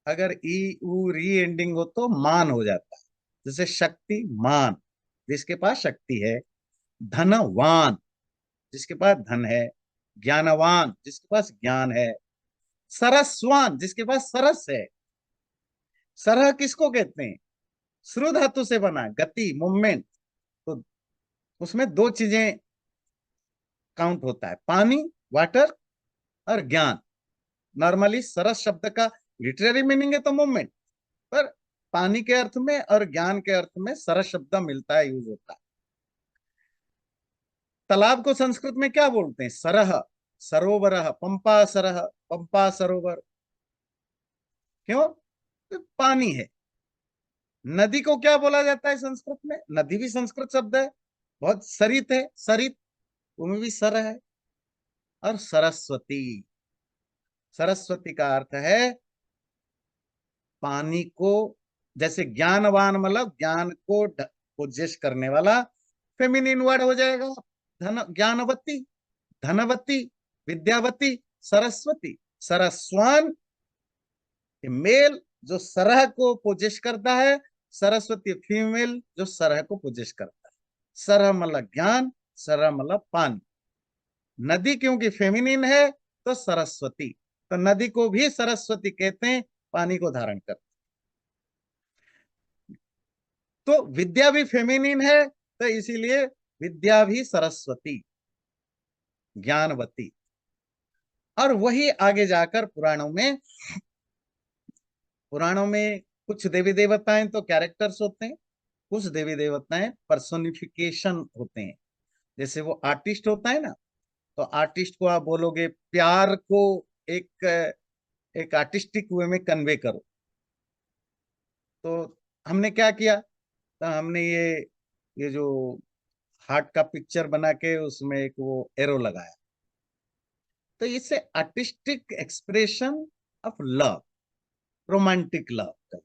अगर ई उ री एंडिंग हो तो मान हो जाता है। जैसे शक्तिमान, जिसके पास शक्ति है। धनवान, जिसके पास धन है। ज्ञानवान, जिसके पास ज्ञान है। सरसवान, जिसके पास सरस है। सरह किसको कहते हैं? श्रु धातु से बना, गति, मूवमेंट। तो उसमें दो चीजें काउंट होता है, पानी, वाटर, और ज्ञान। नॉर्मली सरस शब्द का लिटरेरी मीनिंग है तो मूवमेंट, पर पानी के अर्थ में और ज्ञान के अर्थ में सरस शब्द मिलता है, यूज होता है। तालाब को संस्कृत में क्या बोलते हैं? सरह, सरोवर, पंपा सरह, पंपा सरोवर। क्यों? तो पानी है। नदी को क्या बोला जाता है संस्कृत में? नदी भी संस्कृत शब्द है, बहुत सरित है, सरित, उनमें भी सर है। और सरस्वती, सरस्वती का अर्थ है पानी को, जैसे ज्ञानवान मतलब ज्ञान को पोजेस करने वाला, फेमिनिन वर्ड हो जाएगा। धन, ज्ञानवती, धनवती, विद्यावती, सरस्वती। सरस्वान मेल जो सरह को पोजेस करता है, सरस्वती फीमेल जो सरह को पोजेस करता है। सरह मतलब ज्ञान, सरह मतलब पानी। नदी क्योंकि फेमिनिन है तो सरस्वती, तो नदी को भी सरस्वती कहते हैं, पानी को धारण कर। तो विद्या भी फेमिनिन है तो इसीलिए विद्या भी सरस्वती, ज्ञानवती। और वही आगे जाकर पुराणों में कुछ देवी देवताएं तो कैरेक्टर्स होते हैं, कुछ देवी देवताएं पर्सोनिफिकेशन होते हैं। जैसे वो आर्टिस्ट होता है ना, तो आर्टिस्ट को आप बोलोगे प्यार को एक एक आर्टिस्टिक वे में कन्वे करो, तो हमने क्या किया, तो हमने ये जो हार्ट का पिक्चर बना के उसमें एक वो एरो लगाया, तो इससे artistic expression of love, romantic love.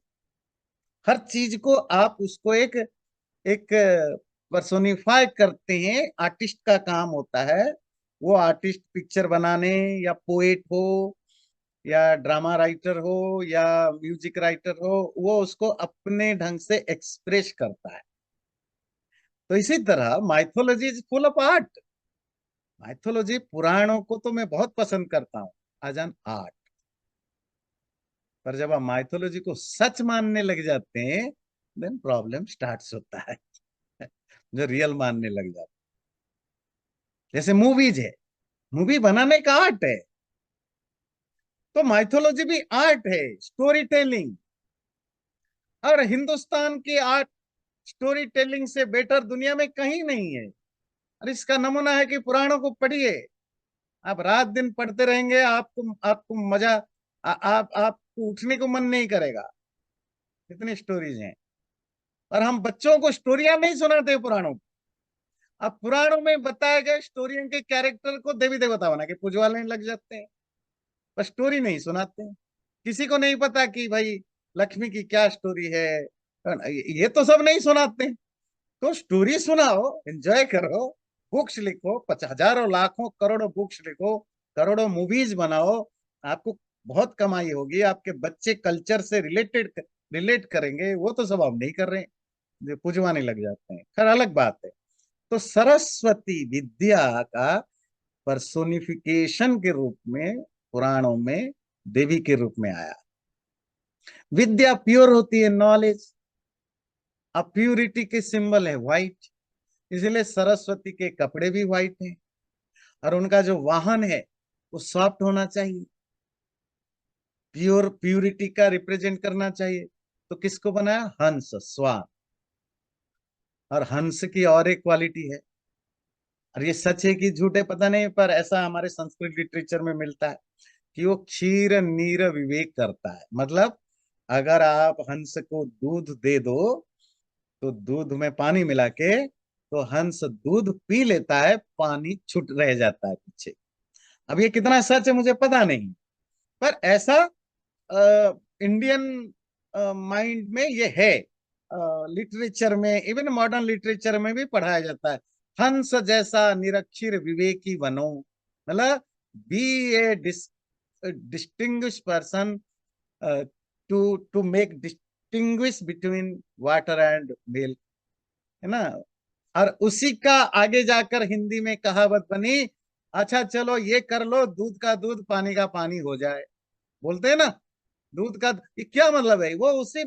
हर चीज को आप उसको एक एक पर्सोनिफाई करते हैं, आर्टिस्ट का काम होता है। वो आर्टिस्ट पिक्चर बनाने, या पोएट हो, या ड्रामा राइटर हो, या म्यूजिक राइटर हो, वो उसको अपने ढंग से एक्सप्रेस करता है। तो इसी तरह mythology is full of art. Mythology, पुराणों को तो मैं बहुत पसंद करता हूँ एज एन आर्ट, पर जब आप माइथोलॉजी को सच मानने लग जाते हैं, देन प्रॉब्लम स्टार्ट होता है। जो रियल मानने लग जाते, जैसे मूवीज है, मूवी बनाने का आर्ट है, तो माइथोलॉजी भी आर्ट है, स्टोरी टेलिंग। और हिंदुस्तान की आर्ट स्टोरी टेलिंग से बेटर दुनिया में कहीं नहीं है। और इसका नमूना है कि पुराणों को पढ़िए, आप रात दिन पढ़ते रहेंगे, आपको आपको मजा, आप आपको उठने को मन नहीं करेगा, इतनी स्टोरीज हैं। और हम बच्चों को स्टोरियां नहीं सुनाते पुराणों की। अब पुराणों में बताए गए स्टोरियों के कैरेक्टर को देवी देवता बना के पूजवाने लग जाते हैं, पर स्टोरी नहीं सुनाते हैं। किसी को नहीं पता कि भाई लक्ष्मी की क्या स्टोरी है, ये तो सब नहीं सुनाते हैं। तो स्टोरी सुनाओ, एंजॉय करो, बुक्स लिखो, हजारों लाखों करोड़ों बुक्स लिखो, करोड़ों मूवीज बनाओ, आपको बहुत कमाई होगी, आपके बच्चे कल्चर से रिलेट करेंगे। वो तो सब हम नहीं कर रहे हैं, जो पुजवाने लग जाते हैं। खैर, अलग बात है। तो सरस्वती विद्या का पर्सोनिफिकेशन के रूप में पुराणों में देवी के रूप में आया। विद्या प्योर होती है, नॉलेज। अब प्यूरिटी के सिंबल है व्हाइट, इसलिए सरस्वती के कपड़े भी व्हाइट हैं। और उनका जो वाहन है वो सॉफ्ट होना चाहिए, प्यूरिटी का रिप्रेजेंट करना चाहिए। तो किसको बनाया? हंस, स्वान। और हंस की और एक क्वालिटी है, और ये सच है कि झूठ है पता नहीं, पर ऐसा हमारे संस्कृत लिटरेचर में मिलता है कि वो क्षीर नीर विवेक करता है। मतलब अगर आप हंस को दूध दे दो, तो दूध में पानी मिला के, तो हंस दूध पी लेता है, पानी छूट रह जाता है पीछे। अब ये कितना सच है मुझे पता नहीं, पर ऐसा इंडियन माइंड में ये है। लिटरेचर में, इवन मॉडर्न लिटरेचर में भी पढ़ाया जाता है, हंस जैसा निरक्षर विवेकी बनो। मतलब be a distinguish person, to make distinguish between water and milk, है ना। और उसी का आगे जाकर हिंदी में कहावत बनी, अच्छा चलो ये कर लो, दूध का दूध पानी का पानी हो जाए। बोलते हैं ना, दूध का, ये क्या मतलब है? वो उसी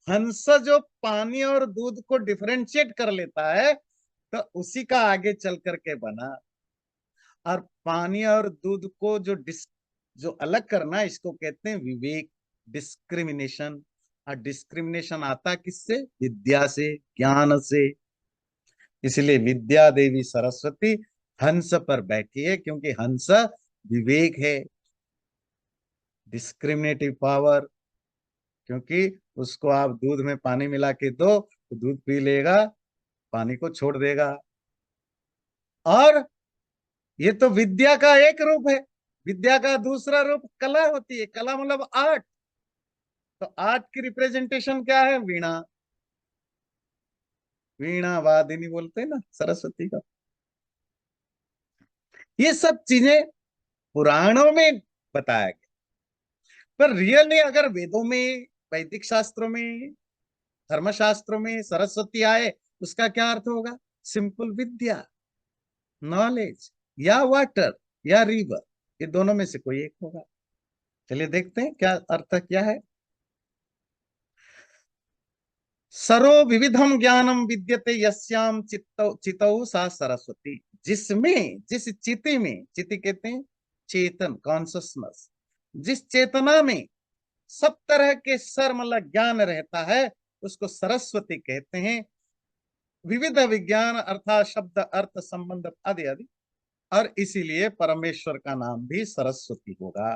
हंस जो पानी और दूध को डिफरेंशिएट कर लेता है, तो उसी का आगे चल करके बना। और पानी और दूध को जो अलग करना, इसको कहते हैं विवेक, डिस्क्रिमिनेशन। और डिस्क्रिमिनेशन आता किससे? विद्या से, ज्ञान से। इसलिए विद्या देवी सरस्वती हंस पर बैठी है, क्योंकि हंस विवेक है, डिस्क्रिमिनेटिव पावर। क्योंकि उसको आप दूध में पानी मिला के दो, तो दूध पी लेगा, पानी को छोड़ देगा। और ये तो विद्या का एक रूप है। विद्या का दूसरा रूप कला होती है, कला मतलब आर्ट। तो आर्ट की रिप्रेजेंटेशन क्या है? वीणा। वीणा वादिनी बोलते हैं ना सरस्वती का। ये सब चीजें पुराणों में बताया गया, पर रियल में अगर वेदों में, वैदिक शास्त्रों में, धर्मशास्त्रों में सरस्वती आए, उसका क्या अर्थ होगा? सिंपल विद्या, नॉलेज, या वाटर, या रिवर, ये दोनों में से कोई एक होगा। चलिए देखते हैं क्या अर्थ क्या है। सरो विविधम ज्ञानम विद्यते यस्याम चित्तौ चितौ सा सरस्वती। जिसमें, जिस चिति में, चिति कहते हैं चेतन, कॉन्शसनेस, जिस चेतना में सब तरह के सर मतलब ज्ञान रहता है, उसको सरस्वती कहते हैं। विविध विज्ञान अर्थात शब्द अर्थ संबंध आदि आदि, और इसीलिए परमेश्वर का नाम भी सरस्वती होगा।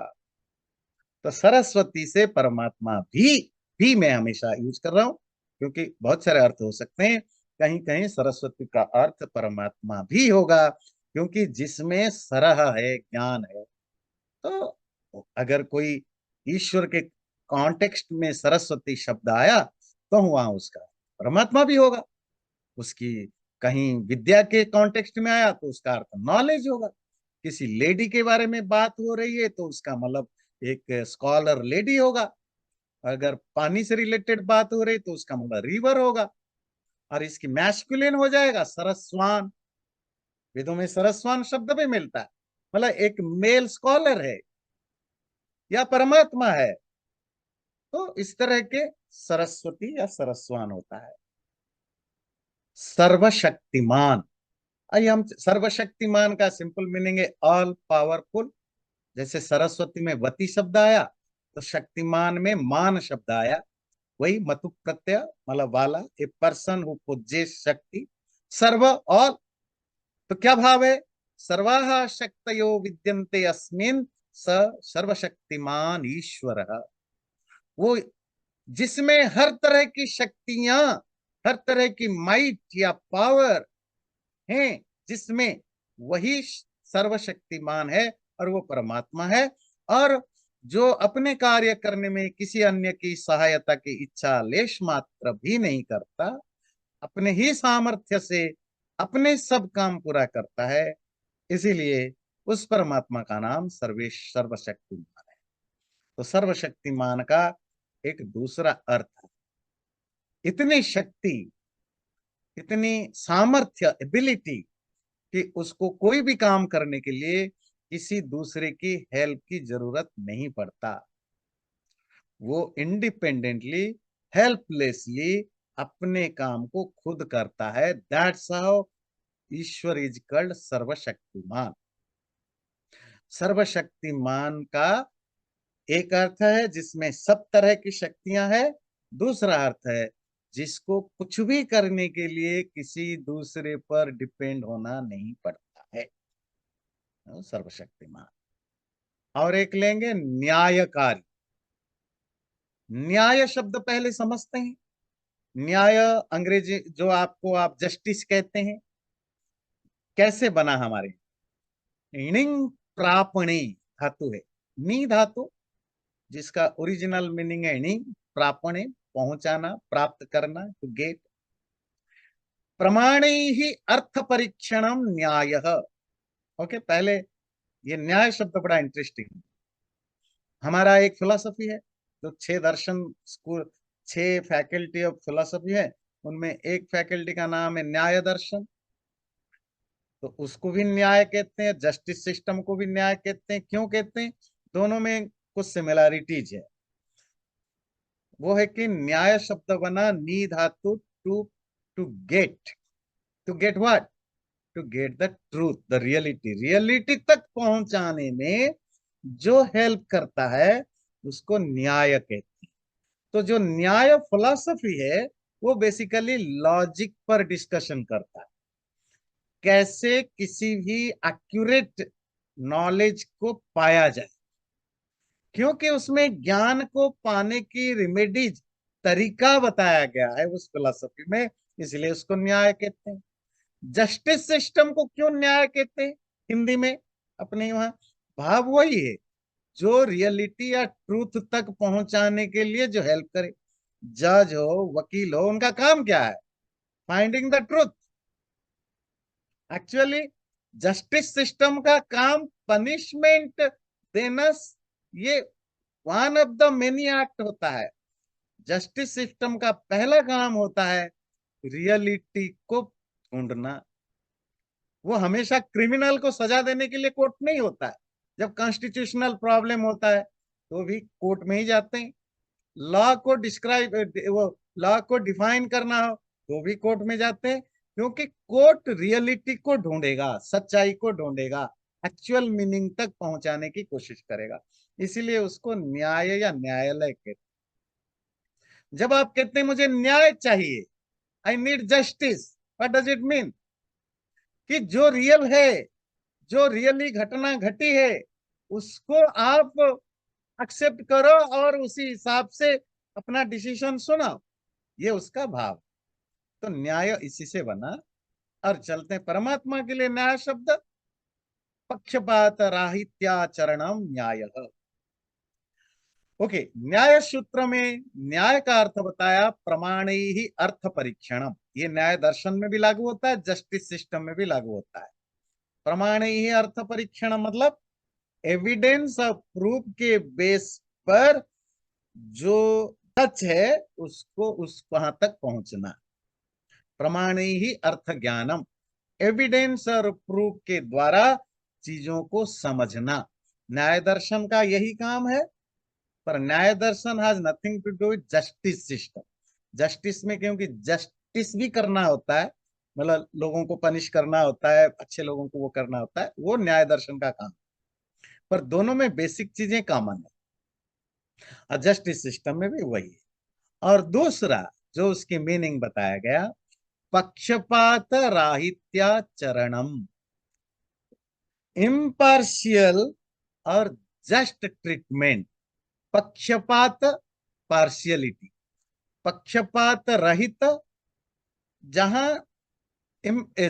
तो सरस्वती से परमात्मा भी मैं हमेशा यूज कर रहा हूं, क्योंकि बहुत सारे अर्थ हो सकते हैं। कहीं कहीं सरस्वती का अर्थ परमात्मा भी होगा, क्योंकि जिसमें सरह है, ज्ञान है। तो अगर कोई ईश्वर के कॉन्टेक्स्ट में सरस्वती शब्द आया, तो वहां उसका परमात्मा भी होगा। उसकी कहीं विद्या के कॉन्टेक्स्ट में आया तो उसका अर्थ नॉलेज होगा। किसी लेडी के बारे में बात हो रही है तो उसका मतलब एक स्कॉलर लेडी होगा। अगर पानी से रिलेटेड बात हो रही तो उसका मतलब रिवर होगा। और इसकी मैस्कुलिन हो जाएगा सरस्वान। वेदों में सरस्वान शब्द भी मिलता है, मतलब एक मेल स्कॉलर है या परमात्मा है। तो इस तरह के सरस्वती या सरस्वान होता है। सर्वशक्तिमान, आइए हम सर्वशक्तिमान का सिंपल मीनिंग है ऑल पावरफुल। जैसे सरस्वती में वती शब्द आया, तो शक्तिमान में मान शब्द आया। वही मतु प्रत्यय मतलब वाला, ए पर्सन हु पोजेस शक्ति। सर्व ऑल, तो क्या भाव है? सर्वाः शक्तयो विद्यन्ते अस्मिन् स सर्वशक्तिमान ईश्वर। वो जिसमें हर तरह की शक्तियां, हर तरह की माइट या पावर है, जिसमें वही सर्वशक्तिमान है और वो परमात्मा है। और जो अपने कार्य करने में किसी अन्य की सहायता की इच्छा लेश मात्र भी नहीं करता, अपने ही सामर्थ्य से अपने सब काम पूरा करता है। इसीलिए उस परमात्मा का नाम सर्वशक्तिमान है। तो सर्वशक्तिमान का एक दूसरा अर्थ है, इतनी शक्ति, इतनी सामर्थ्य, एबिलिटी, कि उसको कोई भी काम करने के लिए किसी दूसरे की हेल्प की जरूरत नहीं पड़ता। वो इंडिपेंडेंटली, हेल्पलेसली अपने काम को खुद करता है। That's how Ishwar is called सर्वशक्तिमान। सर्वशक्तिमान का एक अर्थ है जिसमें सब तरह की शक्तियां हैं। दूसरा अर्थ है जिसको कुछ भी करने के लिए किसी दूसरे पर डिपेंड होना नहीं पड़ता है। सर्वशक्तिमान। और एक लेंगे न्यायकारी। न्याय शब्द पहले समझते हैं। न्याय अंग्रेजी जो आपको आप जस्टिस कहते हैं, कैसे बना हमारे? णिंग प्रापणी धातु है। नी धातु, जिसका ओरिजिनल मीनिंग है णिंग प्रापणे, पहुंचाना, प्राप्त करना, टू गेट। प्रमाणे ही अर्थ परीक्षणम न्याय। ओके, पहले ये न्याय शब्द बड़ा इंटरेस्टिंग। हमारा एक फिलोसफी है, जो 6 दर्शन स्कूल, 6 फैकल्टी ऑफ फिलोसफी है, उनमें एक फैकल्टी का नाम है न्याय दर्शन। तो उसको भी न्याय कहते हैं, जस्टिस सिस्टम को भी न्याय कहते हैं। क्यों कहते हैं? दोनों में कुछ सिमिलैरिटीज है। वो है कि न्याय शब्द बना नी धातु, to to get. To get what? To get the truth, the reality. Reality तक पहुंचाने में जो हेल्प करता है उसको न्याय कहते हैं। तो जो न्याय फिलॉसफी है वो बेसिकली लॉजिक पर डिस्कशन करता है, कैसे किसी भी एक्यूरेट नॉलेज को पाया जाए। क्योंकि उसमें ज्ञान को पाने की रेमेडीज, तरीका बताया गया है उस फिलॉसफी में, इसलिए उसको न्याय कहते हैं। जस्टिस सिस्टम को क्यों न्याय कहते हैं हिंदी में अपने वहां? भाव वही है, जो रियलिटी या ट्रूथ तक पहुंचाने के लिए जो हेल्प करे। जज हो, वकील हो, उनका काम क्या है? Finding the truth. Actually justice system का काम पनिशमेंट देना, ये one of the many act होता है। जस्टिस सिस्टम का पहला काम होता है रियलिटी को ढूंढना। वो हमेशा क्रिमिनल को सजा देने के लिए कोर्ट नहीं होता है। जब कॉन्स्टिट्यूशनल प्रॉब्लम होता है तो भी कोर्ट में ही जाते हैं। लॉ को डिस्क्राइब, वो लॉ को डिफाइन करना हो तो भी कोर्ट में जाते हैं, क्योंकि कोर्ट रियलिटी को ढूंढेगा, सच्चाई को ढूंढेगा, एक्चुअल मीनिंग तक पहुंचाने की कोशिश करेगा। इसीलिए उसको न्याय या न्यायालय कहते हैं। जब आप कहते हैं मुझे न्याय चाहिए, I need justice, what does it mean? कि जो रियल है, जो रियली घटना घटी है, उसको आप एक्सेप्ट करो और उसी हिसाब से अपना डिसीजन सुनाओ, ये उसका भाव। तो न्याय इसी से बना। और चलते हैं परमात्मा के लिए न्याय शब्द, पक्षपात राहित्याचरणम न्याय। ओके, न्याय सूत्र में न्याय का अर्थ बताया प्रमाणे ही अर्थ परीक्षणम। ये न्याय दर्शन में भी लागू होता है, जस्टिस सिस्टम में भी लागू होता है। प्रमाणे ही अर्थ परीक्षण मतलब एविडेंस ऑफ प्रूफ के बेस पर जो सच है उसको उस वहां तक पहुंचना। प्रमाणे ही अर्थ ज्ञानम, एविडेंस और प्रूफ के द्वारा चीजों को समझना। न्याय दर्शन का यही काम है। पर Nyaya Darshan has nothing to do with justice system. Justice में क्योंकि जस्टिस भी करना होता है, मतलब लोगों को पनिश करना होता है, अच्छे लोगों को वो करना होता है, वो न्याय दर्शन का काम। पर दोनों में बेसिक चीजें कॉमन है, और जस्टिस सिस्टम में भी वही है। और दूसरा जो उसकी मीनिंग बताया गया, पक्षपात राहित्याचरणम, इम्पार्शियल और जस्ट ट्रीटमेंट। पक्षपात, पार्शियलिटी, पक्षपात रहित, जहां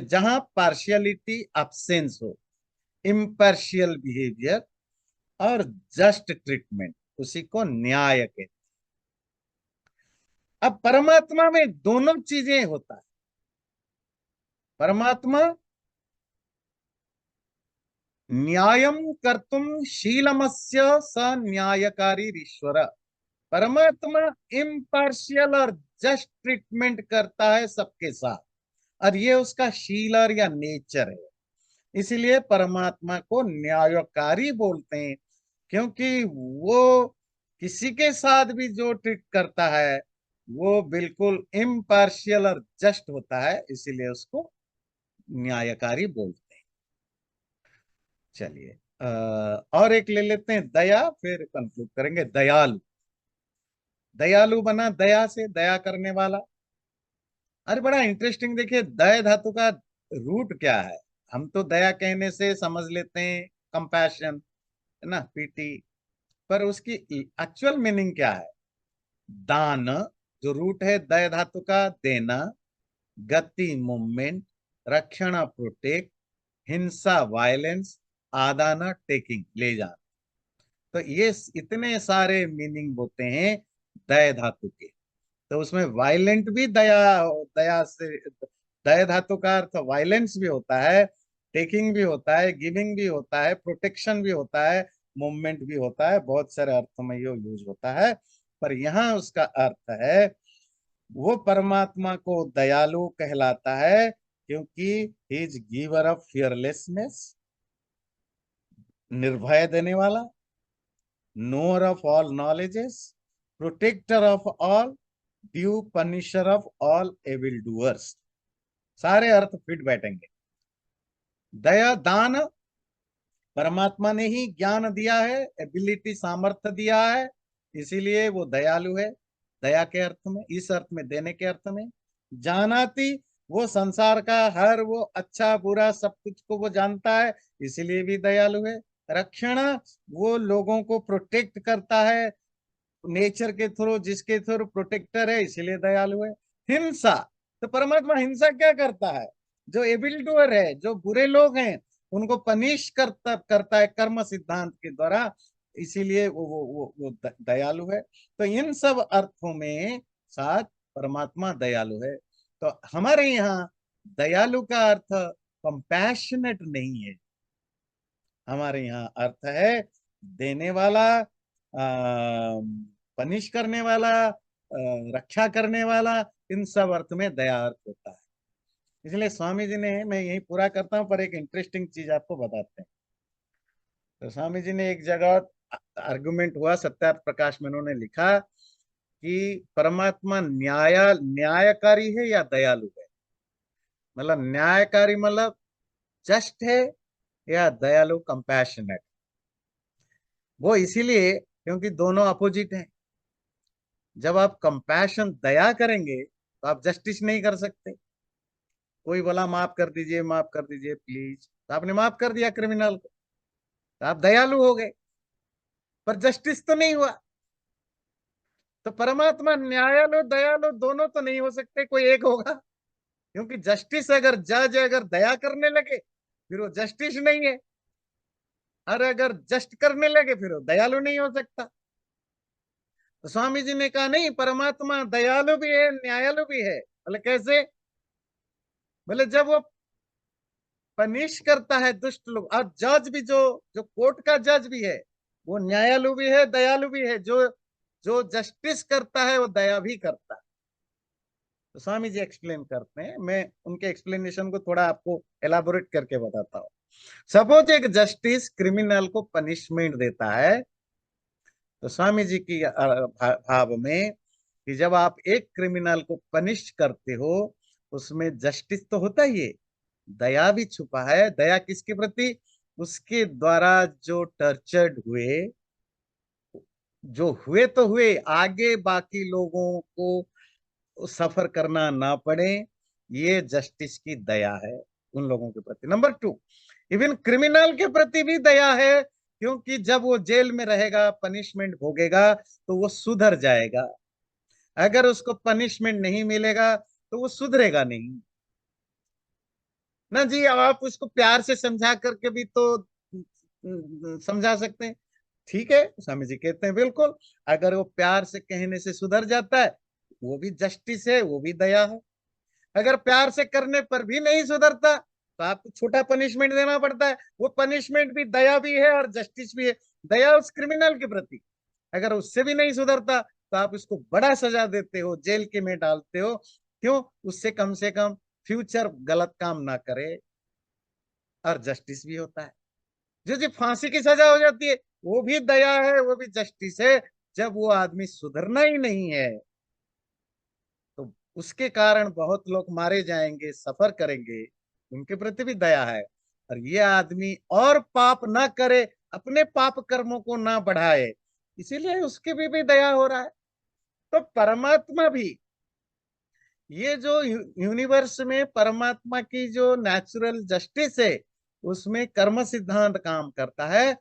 जहां पार्शियलिटी एब्सेंस हो, इम्पार्शियल बिहेवियर, और जस्ट ट्रीटमेंट, उसी को न्याय कहते हैं। अब परमात्मा में दोनों चीजें होता है। परमात्मा न्यायम कर्तुम शीलमस्य स न्यायकारी ईश्वर। परमात्मा इम्पार्शियल और जस्ट ट्रीटमेंट करता है सबके साथ, और ये उसका शील या नेचर है। इसीलिए परमात्मा को न्यायकारी बोलते हैं, क्योंकि वो किसी के साथ भी जो ट्रीट करता है वो बिल्कुल इम्पार्शियल और जस्ट होता है, इसीलिए उसको न्यायकारी बोलते हैं। चलिए और एक ले लेते हैं, दया, फिर कंक्लूड करेंगे। दयालु, दयालु बना दया से, दया करने वाला। अरे बड़ा इंटरेस्टिंग, देखिए दया धातु का रूट क्या है। हम तो दया कहने से समझ लेते हैं कंपैशन, है ना, पीटी। पर उसकी एक्चुअल मीनिंग क्या है? दान, जो रूट है दया धातु का, देना, गति मूवमेंट, रक्षण प्रोटेक्ट, हिंसा वायलेंस, आदान टेकिंग ले जाना। तो ये इतने सारे मीनिंग होते हैं दया धातु के। तो उसमें वायलेंट भी दया, दया से, दया धातु का अर्थ वायलेंस भी होता है, टेकिंग भी होता है, गिविंग भी होता है, प्रोटेक्शन भी होता है, मूवमेंट भी होता है, बहुत सारे अर्थों में ये यूज होता है। पर यहाँ उसका अर्थ है, वो परमात्मा को दयालु कहलाता है क्योंकि he is giver of fearlessness, निर्भय देने वाला, knower of all knowledges, protector of all, due punisher of all evil doers. सारे अर्थ फिट बैठेंगे। दया दान, परमात्मा ने ही ज्ञान दिया है, एबिलिटी, सामर्थ्य दिया है, इसीलिए वो दयालु है। दया के अर्थ में, इस अर्थ में, देने के अर्थ में। जानाति, वो संसार का हर वो अच्छा बुरा सब कुछ को वो जानता है, इसीलिए भी दयालु है। रक्षण, वो लोगों को प्रोटेक्ट करता है नेचर के थ्रू, जिसके थ्रू प्रोटेक्टर है, इसीलिए दयालु है। हिंसा, तो परमात्मा हिंसा क्या करता है? जो एविल डूअर है, जो बुरे लोग हैं, उनको पनिश करता करता है कर्म सिद्धांत के द्वारा, इसीलिए वो दयालु है। तो इन सब अर्थों में साथ परमात्मा दयालु है। तो हमारे यहाँ दयालु का अर्थ कंपैशनेट नहीं है, हमारे यहाँ अर्थ है देने वाला, पनिश करने वाला, रक्षा करने वाला। इन सब अर्थ में दया अर्थ होता है। इसलिए स्वामी जी ने, मैं यही पूरा करता हूं पर एक इंटरेस्टिंग चीज आपको बताते हैं। तो स्वामी जी ने एक जगह आर्गुमेंट हुआ सत्यार्थ प्रकाश में, उन्होंने लिखा कि परमात्मा न्यायकारी है या दयालु है? मतलब न्यायकारी मतलब जस्ट है, या दयालु कंपैशनेट? वो इसीलिए क्योंकि दोनों अपोजिट हैं। जब आप कंपैशन, दया करेंगे तो आप जस्टिस नहीं कर सकते। कोई बोला माफ कर दीजिए प्लीज, तो आपने माफ कर दिया क्रिमिनल को, तो आप दयालु हो गए, पर जस्टिस तो नहीं हुआ। तो परमात्मा न्यायालु दयालु दोनों तो नहीं हो सकते, कोई एक होगा। क्योंकि जस्टिस अगर जज अगर दया करने लगे फिर वो जस्टिस नहीं है, और अगर जस्ट करने लगे फिर वो दयालु नहीं हो सकता। तो स्वामी जी ने कहा नहीं, परमात्मा दयालु भी है न्यायालु भी है। बोले कैसे? बोले जब वो पनिश करता है दुष्ट लोग, और जज भी जो जो कोर्ट का जज भी है वो न्यायालु भी है दयालु भी है, जो जो जस्टिस करता है वो दया भी करता है। तो स्वामी जी एक्सप्लेन करते हैं, मैं उनके एक्सप्लेनेशन को थोड़ा आपको एलाबोरेट करके बताता हूँ। सपोज एक जस्टिस क्रिमिनल को पनिशमेंट देता है, तो स्वामी जी की भाव में कि जब आप एक क्रिमिनल को पनिश करते हो उसमें जस्टिस तो होता ही है, दया भी छुपा है। दया किसके प्रति? उसके द्वारा जो टर्चर्ड हुए, जो हुए तो हुए, आगे बाकी लोगों को सफर करना ना पड़े, ये जस्टिस की दया है उन लोगों के प्रति। नंबर टू, इवन क्रिमिनल के प्रति भी दया है, क्योंकि जब वो जेल में रहेगा पनिशमेंट भोगेगा तो वो सुधर जाएगा। अगर उसको पनिशमेंट नहीं मिलेगा तो वो सुधरेगा नहीं ना जी। आप उसको प्यार से समझा करके भी तो समझा सकते हैं। ठीक है, स्वामी जी कहते हैं बिल्कुल, अगर वो प्यार से कहने से सुधर जाता है वो भी जस्टिस है, वो भी दया है। अगर प्यार से करने पर भी नहीं सुधरता तो आपको छोटा पनिशमेंट देना पड़ता है, वो पनिशमेंट भी दया भी है और जस्टिस भी है। दया उस क्रिमिनल के प्रति, अगर उससे भी नहीं सुधरता तो आप उसको बड़ा सजा देते हो, जेल के में डालते हो। क्यों? उससे कम से कम फ्यूचर गलत काम ना करे, और जस्टिस भी होता है। जो जी फांसी की सजा हो जाती है वो भी दया है, वो भी जस्टिस है। जब वो आदमी सुधरना ही नहीं है तो उसके कारण बहुत लोग मारे जाएंगे, सफर करेंगे, उनके प्रति भी दया है। और ये आदमी और पाप ना करे, अपने पाप कर्मों को ना बढ़ाए, इसीलिए उसके भी दया हो रहा है। तो परमात्मा भी, ये जो यूनिवर्स में परमात्मा की जो नेचुरल जस्टिस है उसमें कर्म सिद्धांत काम करता है,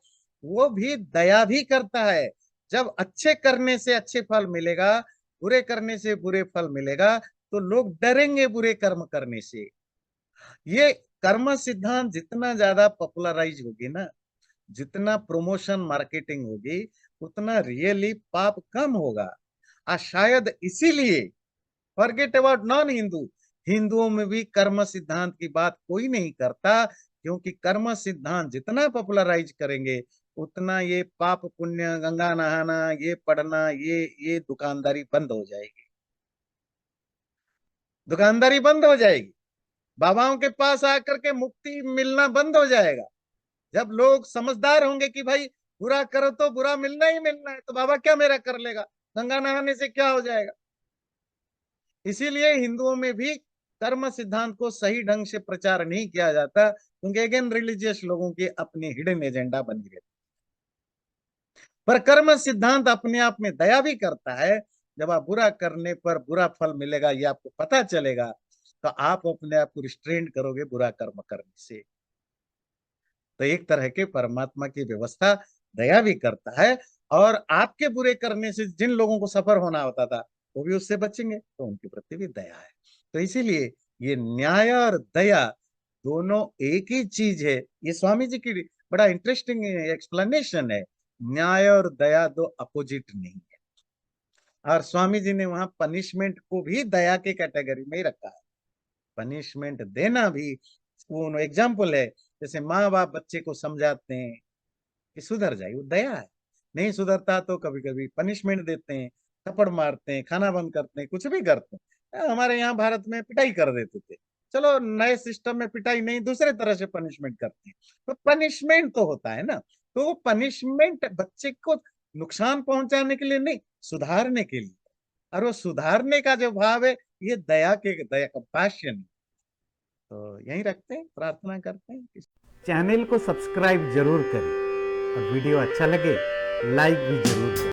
वो भी दया भी करता है। जब अच्छे करने से अच्छे फल मिलेगा, बुरे करने से बुरे फल मिलेगा, तो लोग डरेंगे बुरे कर्म करने से। ये कर्म सिद्धांत जितना ज्यादा पॉपुलराइज होगी ना, जितना प्रमोशन मार्केटिंग होगी, उतना रियली पाप कम होगा। शायद इसीलिए फॉरगेट अबाउट नॉन हिंदू, हिंदुओं में भी कर्म सिद्धांत की बात कोई नहीं करता, क्योंकि कर्म सिद्धांत जितना पॉपुलराइज करेंगे उतना ये पाप पुण्य, गंगा नहाना, ये पढ़ना, ये दुकानदारी बंद हो जाएगी। दुकानदारी बंद हो जाएगी, बाबाओं के पास आकर के मुक्ति मिलना बंद हो जाएगा। जब लोग समझदार होंगे कि भाई बुरा करो तो बुरा मिलना ही मिलना है, तो बाबा क्या मेरा कर लेगा, गंगा नहाने से क्या हो जाएगा। इसीलिए हिंदुओं में भी कर्म सिद्धांत को सही ढंग से प्रचार नहीं किया जाता, क्योंकि अगेन रिलीजियस लोगों के अपने हिडन एजेंडा बनी रहती। पर कर्म सिद्धांत अपने आप में दया भी करता है। जब आप बुरा करने पर बुरा फल मिलेगा ये आपको पता चलेगा, तो आप अपने आप को रिस्ट्रेन करोगे बुरा कर्म करने से। तो एक तरह के परमात्मा की व्यवस्था दया भी करता है, और आपके बुरे करने से जिन लोगों को सफर होना होता था वो भी उससे बचेंगे, तो उनके प्रति भी दया है। तो इसीलिए ये न्याय और दया दोनों एक ही चीज है। ये स्वामी जी की बड़ा इंटरेस्टिंग एक्सप्लेनेशन है। न्याय और दया दो अपोजिट नहीं है, और स्वामी जी ने वहां पनिशमेंट को भी दया के कैटेगरी में ही रखा है। पनिशमेंट देना भी वो एग्जाम्पल है, जैसे माँ बाप बच्चे को समझाते हैं कि सुधर जाए, वो दया है। नहीं सुधरता तो कभी कभी पनिशमेंट देते हैं, थप्पड़ मारते हैं, खाना बंद करते हैं, कुछ भी करते हैं। हमारे यहाँ भारत में पिटाई कर देते थे, चलो नए सिस्टम में पिटाई नहीं, दूसरे तरह से पनिशमेंट करते हैं। तो पनिशमेंट तो होता है ना, तो वो पनिशमेंट बच्चे को नुकसान पहुंचाने के लिए नहीं, सुधारने के लिए। और वो सुधारने का जो भाव है ये दया कंपैशन। तो यही रखते हैं, प्रार्थना करते हैं। चैनल को सब्सक्राइब जरूर करें, और वीडियो अच्छा लगे लाइक भी जरूर करें।